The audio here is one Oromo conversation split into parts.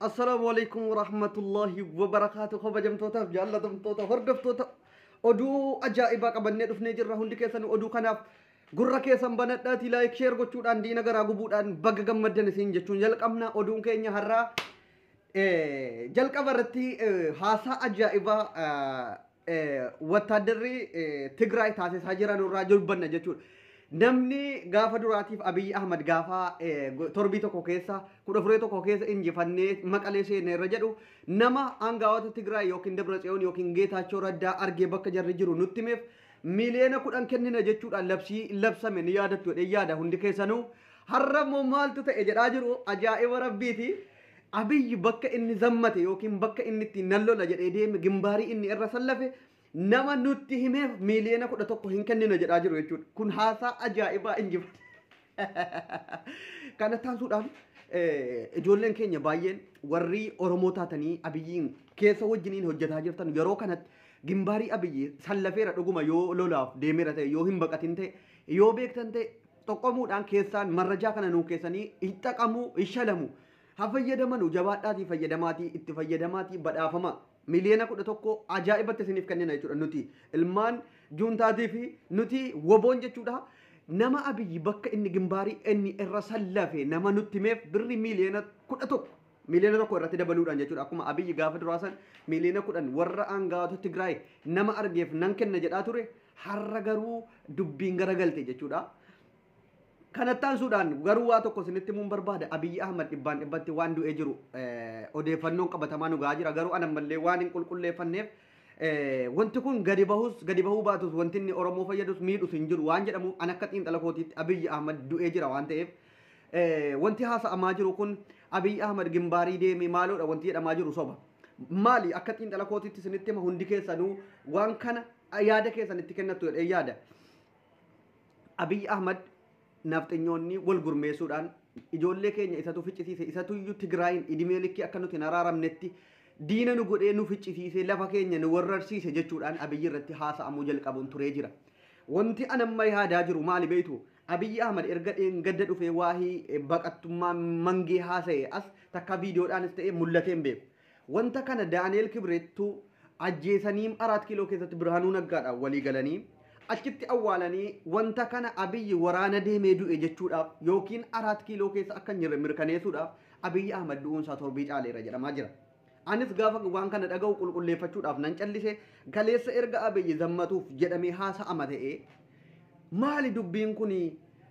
السلام عليكم ورحمة الله وبركاته خبجم توتا جالتم توتا هردف توتا oduu ajaa'ibaa qabannee dhufnee jirra hundi keessan oduu kanaaf gurra keessan banadhaati laayik sheer gochuudhaan diina garaa gubuudhaan baga gammaddan isin jechuun jalqabna oduun keenya har'aa jalqaba irratti haasaa ajaa'ibaa wattaaddarri Tigraay taasisaa jiran irraa jilbanna jechuudha. Namni gaafa duraatiif Abiy Ahmad gaafa torbii tokko keessa kudha furee tokko keessa injifannee maqalee seenee irra jedhu nama aangawoota Tigraay yookiin Dabratsiyoon yookiin Geetaachoo Raddaa argee bakka jarri jiru nutti himeef miliyoona 10 kennina jechuudhaan labsii labsame ni yaadattu jedhee yaada hundi keessanuu har'a immoo maaltu ta'e jedhaa jiru ajaa'iba rabbiiti. Abiy bakka inni zammate yookiin bakka inni itti nallola jedhee deeme gimbaarii inni irra sallafe nama nutti himeef miliyoona 11 hin kennina jedhaa jiru jechuudha. Kun haasaa ajaa'ibaa injifa. Kana taasisuudhaan ijoolleen keenya baay'een warri Oromoo taatanii Abiyyiin keessa wajjiniin hojjetaa jirtan yeroo kanatti gimbaarii Abiyyi sallafeera dhuguma yoo lolaaf deemeera ta'e yoo hin baqatin ta'e yoo beektan ta'e tokkomuudhaan keessaan marrajaa kana nuu keessanii hiixaqamuu ishalamu haa fayyadamanu jabaadhaatii fayyadamaatii itti fayyadamaatii badhaafama. Miliyoona 11 ajaa'ibatti isiniif kennina jechuudha nuti ilmaan juuntaatii fi nuti woboon jechuudha. Nama Abiyyi bakka inni gimbaarii inni irra sallafe nama nutti himeef birri miliyoona 11 miliyoona 1 irratti dabaluudhaan jechuudha. Akkuma Abiyyi gaafa duraasan miliyoona 10 warra aangawoota Tigraay nama argeef nan kenna jedhaa ture har'a garuu dubbiin garagalte jechuudha. Kanattaan Suudaan garuu waa tokko isinitti himuun barbaada. Abiy Ahmad dhibbaan dhibbatti waan du'ee jiru odeeffannoon qabatamaa nu gahaa jira. Garuu anammallee waan hin qulqulleeffanneef wanti kun gadi bahuu baatus wanti inni Oromoo fayyadus miidhus hin jiru waan jedhamu an akka xiinxala kootiitti Abiy Ahmad du'ee jira waan ta'eef wanti haasa'amaa jiru kun Abiy Ahmad gimbaarii deemee maaloodha wanti jedhamaa jiru soba. Maali akka xiinxala kootiitti isinitti hima hundi keessanuu waan kana yaada keessan itti kennattu jedhee yaada. Abiy Ahmad nafxinyoonni wal gurmeessuudhaan ijoollee keenya isatu ficcisiise isatu iyyuu Tigraayin idimee likkii akka nuti hin araaramnetti diina nu godhee nu ficcisiise lafa keenya nu warrarsiise jechuudhaan Abiyyi irratti haasa'amuu jalqabuun turee jira. Wanti anamma yaadaa jiru maali beektu Abiy Ahmad erga gadda dhufee waahii baqattummaa mangee haasa'e as takka viidiyoodhaanis ta'ee mul'atee hin beeku. Wanta kana Daani'eel Kibreettuu ajjeesanii 4 kiiloo keessatti Birhaanuu Naggaadhaan walii galanii achitti awwaalanii wanta kana Abiyyi waraana deemee du'e jechuudhaaf yookiin 4 kiiloo keessa akka hin jirre mirkaneessuudhaaf Abiy Ahmad du'uunsaa torbii caaleera jedhamaa jira. Anis gaafa waan kana dhaga'u qulqulleeffachuudhaaf nan callise kaleessa erga Abiyyi zammatuuf jedhamee haasa'ama ta'ee maali dubbiin kun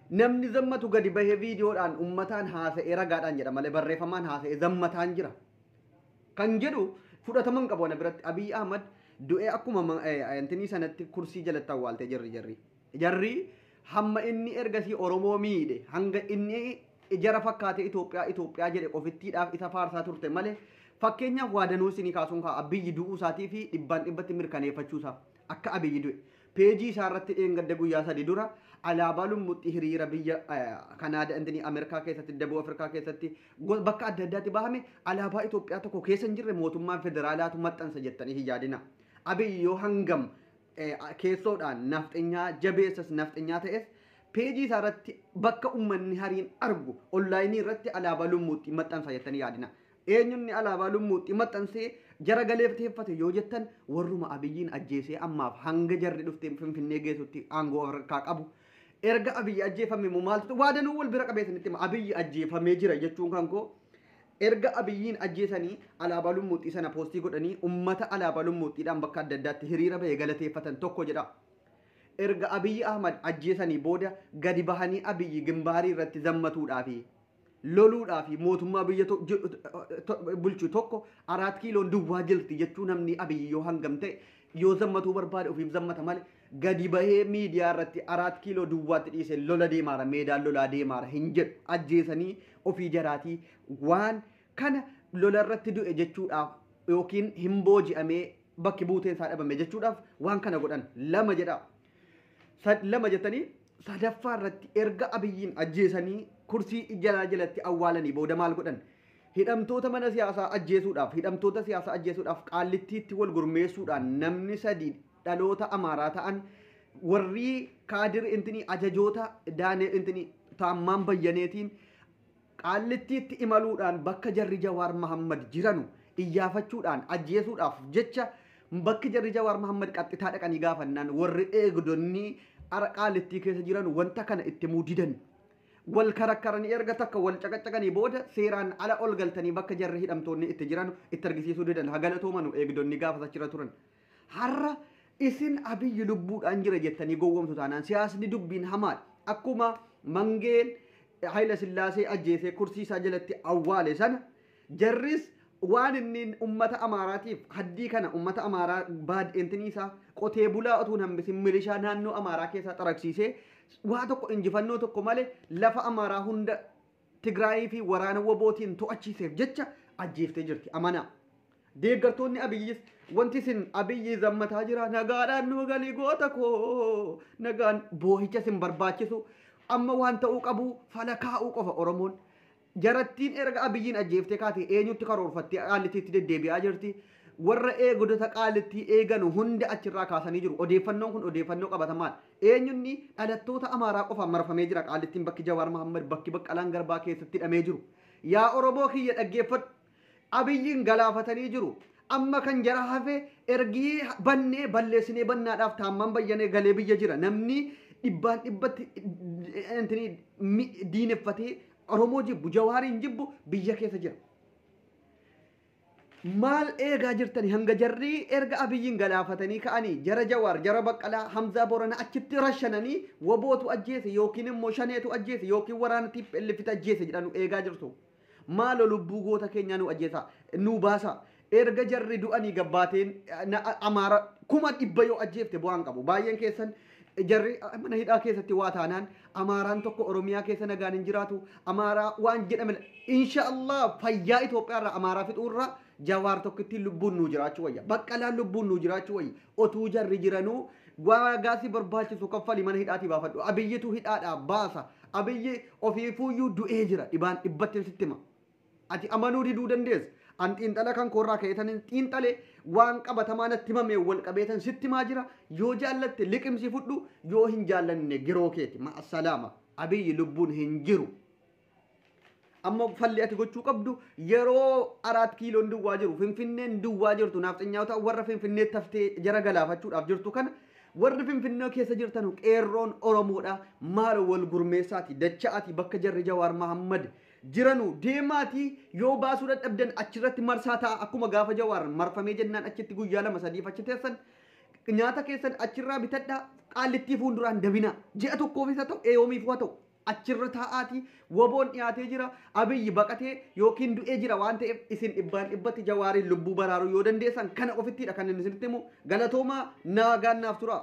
namni zammatu gadi bahee viidiyoodhaan ummataan haasa'ee ragaadhaan jedha malee barreeffamaan haasa'ee zammataan jira. Kan jedhu fudhataman qabu ana biratti Abiy Ahmad du'ee akkuma antini sanatti kursii jalatti awwaalte jarri hamma inni ergasii Oromoo miidhe hanga inni jara fakkaate Itoophiyaa jedhe qofittiidhaaf isa faarsaa turte malee fakkeenyaaf waadanuu isinii kaasuun kaa Abiyyi du'uu isaatii fi dhibbaan dhibbatti mirkaneeffachuusaa akka Abiyyi du'e peejii isaa irratti dheengadda guyyaa 3 dura alaabaa lummuxxii hiriira biyya Kanaadaa antini Ameerikaa keessatti Daboo Afrikaa keessatti bakka adda addaatti bahame alaabaa Itoophiyaa tokko keessa hin jirre mootummaan federaalaatu maxxansa jettanii hin yaadina. Abiy yoo hangam keessoodhaan nafxinyaa jabeessas nafxinyaa ta'es peejii isaa irratti bakka uummanni hariin argu onlaayinii irratti alaabaa lummuutti maxxansa jettanii yaadina. Eenyunni alaabaa lummuutti maxxansee jara galeefteeffate yoo jettan warruma Abiyyiin ajjeesee ammaaf hanga jarri dhuftee Finfinnee geessutti aangoo Afrikaa qabu. Erga Abiyyi ajjeefame maaltu waadanuu wal bira qabeessanitti Abiyyi ajjeefamee jira jechuun kan koo erga Abiyyiin ajjeesanii alaabaa lummuuxxii sana poostii godhanii ummata alaabaa lummuuxxiidhaan bakka adda addaatti hiriira bahee galateeffatan tokko jedha. Erga Abiy Ahmad ajjeesanii booda gadi bahanii Abiyyi gimbaarii irratti zammatuudhaafi loluudhaafi mootummaa biyya bulchu tokko 4 kiiloon duwwaa jirti jechuu namni Abiyyi yoo hangam ta'e yoo zammatuu barbaade ofiif zammata malee gadi bahee miidiyaa irratti 4 kiiloo duwwaatti dhiise lola deemaara meedaan lolaa deemaara hin jedhu ajjeesanii ofii jaraatii waan kana lola irratti du'e jechuudhaaf yookiin hin booji'amee bakki buuteen isaa dhabame jechuudhaaf waan kana godhan lama jedha. Lama jettanii sadaffaa irratti erga Abiyyiin ajjeesanii kursii jalatti awwaalanii booda maal godhan hidhamtoota mana siyaasaa ajjeesuudhaaf qaallittiitti wal gurmeessuudhaan namni 3 dhaloota Amaaraa ta'an warri kaadir intini ajajoota Daani'eel intini taammaan bayyaneetiin qaallittiitti imaluudhaan bakka jarri Jawaar Mahammad jiranu iyyafachuudhaan ajjeesuudhaaf jecha bakki jarri Jawaar Mahammad qaxxitaa dhaqanii gaafannaan warri eegdonni ara qaallittii keessa jiran wanta kana itti muudidan wal karakkaranii erga takka wal caqacaqanii booda seeraan ala ol galtanii bakka jarri hidhamtoonni itti jiran itti argisiisuu didan hagalatooman eegdonni gaafa achira turan har'a isin abiyyi lubbuudhaan jira jettanii gowwomtu taanaan siyaasni dubbiin hamaadha akkuma mangeen Haayila Sillaasee ajjeesee kursii isaa jalatti awwaale sana jarris waan inni ummata Amaaraatiif haddii kana ummata Amaaraa baad'eentinii isaa qotee bulaa otuu hambisin milishaa naannoo Amaaraa keessaa xaraqsiisee waa tokko injifannoo tokko malee lafa Amaaraa hunda Tigraayii fi waraana wabootiin to'achiiseef jecha ajjeeftee jirti amanaa. Deeggartoonni Abiyyis wanti isin Abiyyi zammataa jira nagaadhaan nu galii goota koo nagaan boohicha isin barbaachisu amma waan ta'uu qabu falakaa'uu qofa Oromoon. Jarattiin erga Abiyyiin ajjeeftee kaatee eenyutti karoorfattee qaallittiitti deddeebi'aa jirti. Warra eegdota qaallittii eeganu hunda achirraa kaasanii jiru. Odeeffannoon kun odeeffannoo qabatamaadha. Eenyunni dhalattoota Amaaraa qofaan marfamee jira qaallittiin bakki Jawaar Mahammad bakki Baqqalaan Garbaa keessatti hidhamee jiru. Yaa Oromoo kiyya dhaggeeffadhu. Abiyyiin galaafatanii jiru. Amma kan jara hafe ergii bannee balleessinee bannaadhaaf taamman bayyanee galee biyya jira. Namni dhibbaan dhibbatti diineffatee Oromoo jibbu Jawaariin jibbu biyya keessa jira. Maal eegaa jirtani hanga jarri erga Abiyyiin galaafatanii ka'anii jara Jawaar jara Baqqalaa Hamzaa Boranaa achitti rashananii wabootu ajjeese yookiin immoo shaneetu ajjeese yookiin waraana TPLF ajjeese jedhanu eegaa jirtu. Maal lubbuu goota keenya nu ajjeesa nu baasa erga jarri du'anii gabbaateen Amaara kuma dhibba yoo ajjeefte bu'aan qabu baay'een keessan jarri mana hidhaa keessatti waa taanaan Amaaraan tokko Oromiyaa keessa nagaan hin jiraatu Amaaraa waan jedhame inshallah fayyaa Itoophiyaa irraa Amaaraa fixuurraa Jawaar tokkitti lubbuun nu jiraachuu wayya Baqqalaan lubbuun nu jiraachuu wayya otuu jarri jiranuu gaasii barbaachisu kaffali mana hidhaatii baafadhu Abiyyitu hidhaadhaa baasa Abiyyi ofiifuuyyuu du'ee jira dhibaan dhibbatti sittima ati amanuu diduu dandeessa an xiinxala kan korraa ka'eetan xiinxale waan qabatamaa natti himame wal qabeetan sitti maa jira yoo jaallatte liqimsi fudhu yoo hin jaallanne giroo keeti ma assalaama Abiyyi lubbuun hin jiru amma falli ati gochuu qabdu yeroo 4 kiiloon duwwaa jiru finfinneen duwwaa jirtu naaf xinyaawota warra finfinnee taftee jara galaafachuudhaaf jirtu kana warri finfinnee keessa jirtan qeerroon Oromoodha maal wal gurmeessaati dacha'ati bakka jarri Jawaar Mahammad jiranu deemaati yoo baasuu dadhabdan achirratti marsaa ta'a akkuma gaafa Jawaar marfamee jennaan achitti guyyaa 2-3 achi teessan nyaata keessan achirraa bitadhaa qaallittii fuulduraan dabina ji'a tokkoofis haa ta'u eeyoomiif haa ta'u achirra taa'aati waboon dhiyaatee jira Abiyyi baqatee yookiin du'ee jira waan ta'eef isin dhibbaan dhibbatti Jawaariin lubbuu baraaruu yoo dandeessan kana ofittidha kan inni isinitti himu galatoomaa naagaannaaf tura.